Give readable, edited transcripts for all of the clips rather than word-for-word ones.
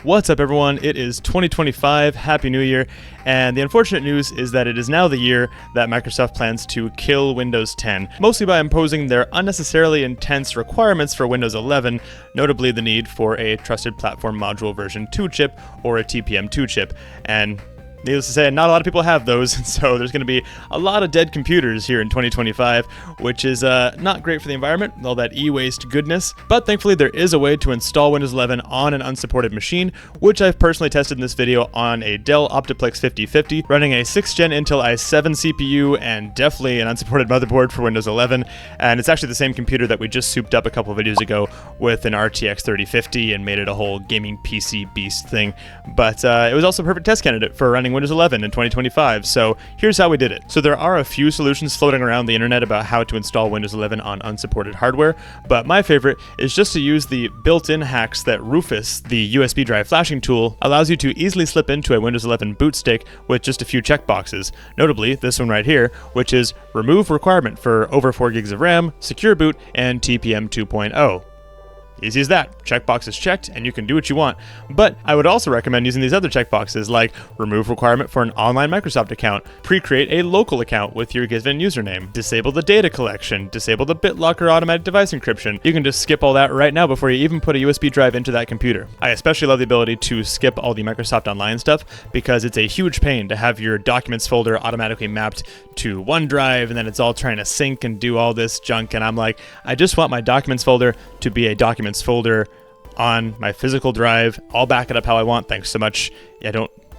What's up everyone, it is 2025, Happy New Year, and the unfortunate news is that it is now the year that Microsoft plans to kill Windows 10, mostly by imposing their unnecessarily intense requirements for Windows 11, notably the need for a Trusted Platform Module version 2 chip or a TPM2 chip, and needless to say, not a lot of people have those, so there's going to be a lot of dead computers here in 2025, which is not great for the environment, all that e-waste goodness. But thankfully, there is a way to install Windows 11 on an unsupported machine, which I've personally tested in this video on a Dell Optiplex 5050, running a 6th Gen Intel i7 CPU and definitely an unsupported motherboard for Windows 11. And it's actually the same computer that we just souped up a couple of videos ago with an RTX 3050 and made it a whole gaming PC beast thing. But it was also a perfect test candidate for running Windows 11 in 2025, so here's how we did it. So there are a few solutions floating around the internet about how to install Windows 11 on unsupported hardware, but my favorite is just to use the built-in hacks that Rufus, the USB drive flashing tool, allows you to easily slip into a Windows 11 boot stick with just a few checkboxes, notably this one right here, which is remove requirement for over 4 gigs of RAM, secure boot, and TPM 2.0. Easy as that. Checkbox is checked and you can do what you want. But I would also recommend using these other checkboxes like remove requirement for an online Microsoft account, pre-create a local account with your given username, disable the data collection, disable the BitLocker automatic device encryption. You can just skip all that right now before you even put a USB drive into that computer. I especially love the ability to skip all the Microsoft Online stuff because it's a huge pain to have your documents folder automatically mapped to OneDrive and then it's all trying to sync and do all this junk, and I'm like, I just want my documents folder to be a documents folder on my physical drive. I'll back it up how I want, thanks so much.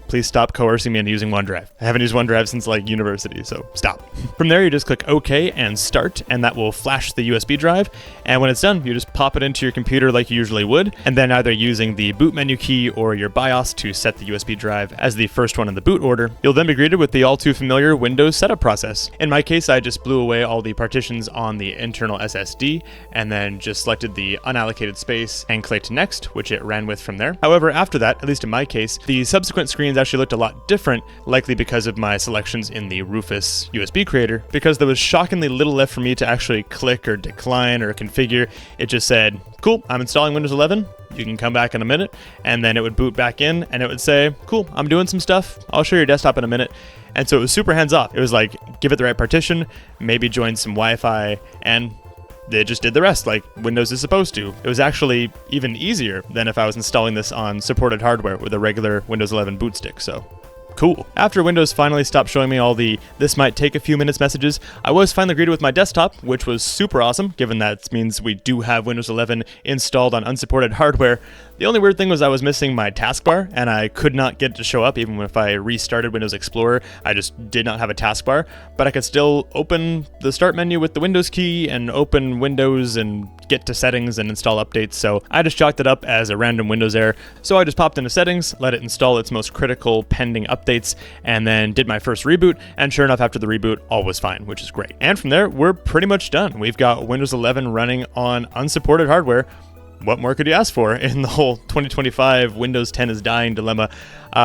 Please stop coercing me into using OneDrive. I haven't used OneDrive since like university, so stop. From there, you just click OK and start, and that will flash the USB drive. And when it's done, you just pop it into your computer like you usually would, and then either using the boot menu key or your BIOS to set the USB drive as the first one in the boot order, you'll then be greeted with the all too familiar Windows setup process. In my case, I just blew away all the partitions on the internal SSD, and then just selected the unallocated space and clicked next, which it ran with from there. However, after that, at least in my case, the subsequent screens actually looked a lot different, likely because of my selections in the Rufus USB creator, because there was shockingly little left for me to actually click or decline or configure. It just said, cool, I'm installing Windows 11, you can come back in a minute, and then it would boot back in and it would say, cool, I'm doing some stuff, I'll show your desktop in a minute. And so it was super hands-off. It was like, give it the right partition, maybe join some Wi-Fi, and they just did the rest like Windows is supposed to. It was actually even easier than if I was installing this on supported hardware with a regular Windows 11 boot stick, so cool. After Windows finally stopped showing me all the "this might take a few minutes" messages, I was finally greeted with my desktop, which was super awesome, given that means we do have Windows 11 installed on unsupported hardware. The only weird thing was I was missing my taskbar, and I could not get it to show up even if I restarted Windows Explorer. I just did not have a taskbar, but I could still open the start menu with the Windows key and open Windows and get to settings and install updates, so I just chalked it up as a random Windows error. So I just popped into settings, let it install its most critical pending updates, and then did my first reboot, and sure enough, after the reboot, all was fine, which is great. And from there, we're pretty much done. We've got Windows 11 running on unsupported hardware. What more could you ask for in the whole 2025 Windows 10 is dying dilemma?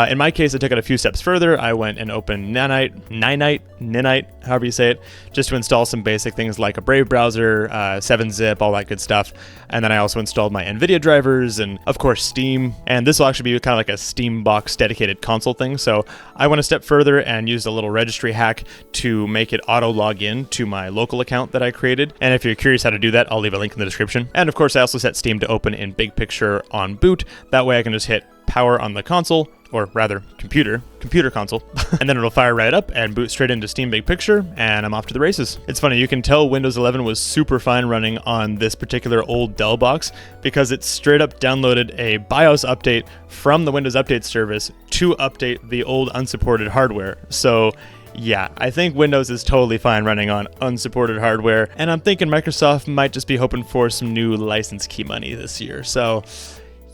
In my case, I took it a few steps further. I went and opened Nanite, however you say it, just to install some basic things like a Brave browser, 7-zip, all that good stuff. And then I also installed my NVIDIA drivers and, of course, Steam. And this will actually be kind of like a Steam box dedicated console thing. So I went a step further and used a little registry hack to make it auto log in to my local account that I created. And if you're curious how to do that, I'll leave a link in the description. And of course, I also set Steam to open in big picture on boot. That way I can just hit power on the console, or rather computer console, and then it'll fire right up and boot straight into Steam Big Picture, and I'm off to the races. It's funny, you can tell Windows 11 was super fine running on this particular old Dell box because it straight up downloaded a BIOS update from the Windows Update service to update the old unsupported hardware. So yeah, I think Windows is totally fine running on unsupported hardware, and I'm thinking Microsoft might just be hoping for some new license key money this year, so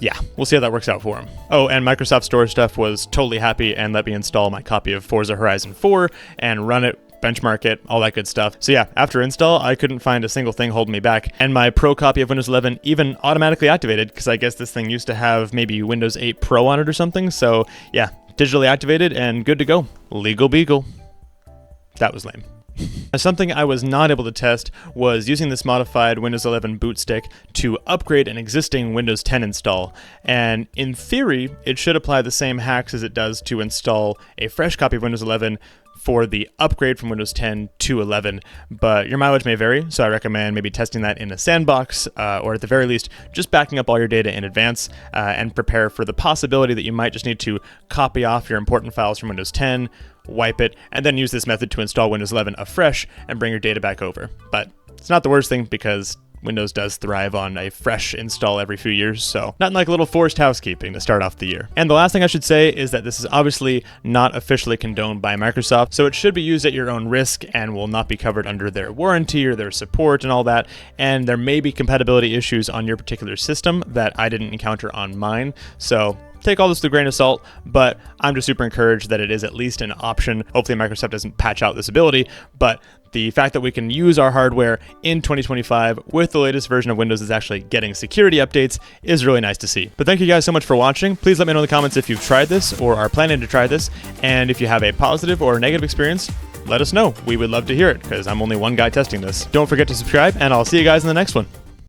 yeah, we'll see how that works out for them. Oh, and Microsoft Store stuff was totally happy and let me install my copy of Forza Horizon 4 and run it, benchmark it, all that good stuff. So yeah, after install, I couldn't find a single thing holding me back. And my Pro copy of Windows 11 even automatically activated because I guess this thing used to have maybe Windows 8 Pro on it or something. So yeah, digitally activated and good to go. Legal beagle. That was lame. Something I was not able to test was using this modified Windows 11 boot stick to upgrade an existing Windows 10 install, and in theory it should apply the same hacks as it does to install a fresh copy of Windows 11 for the upgrade from Windows 10 to 11, but your mileage may vary, so I recommend maybe testing that in a sandbox, or at the very least, just backing up all your data in advance, and prepare for the possibility that you might just need to copy off your important files from Windows 10, wipe it, and then use this method to install Windows 11 afresh and bring your data back over. But it's not the worst thing, because Windows does thrive on a fresh install every few years, so nothing like a little forced housekeeping to start off the year. And the last thing I should say is that this is obviously not officially condoned by Microsoft, so it should be used at your own risk and will not be covered under their warranty or their support and all that, and there may be compatibility issues on your particular system that I didn't encounter on mine, so take all this with a grain of salt, but I'm just super encouraged that it is at least an option. Hopefully Microsoft doesn't patch out this ability, but the fact that we can use our hardware in 2025 with the latest version of Windows is actually getting security updates is really nice to see. But thank you guys so much for watching. Please let me know in the comments if you've tried this or are planning to try this, and if you have a positive or negative experience, let us know. We would love to hear it, because I'm only one guy testing this. Don't forget to subscribe, and I'll see you guys in the next one.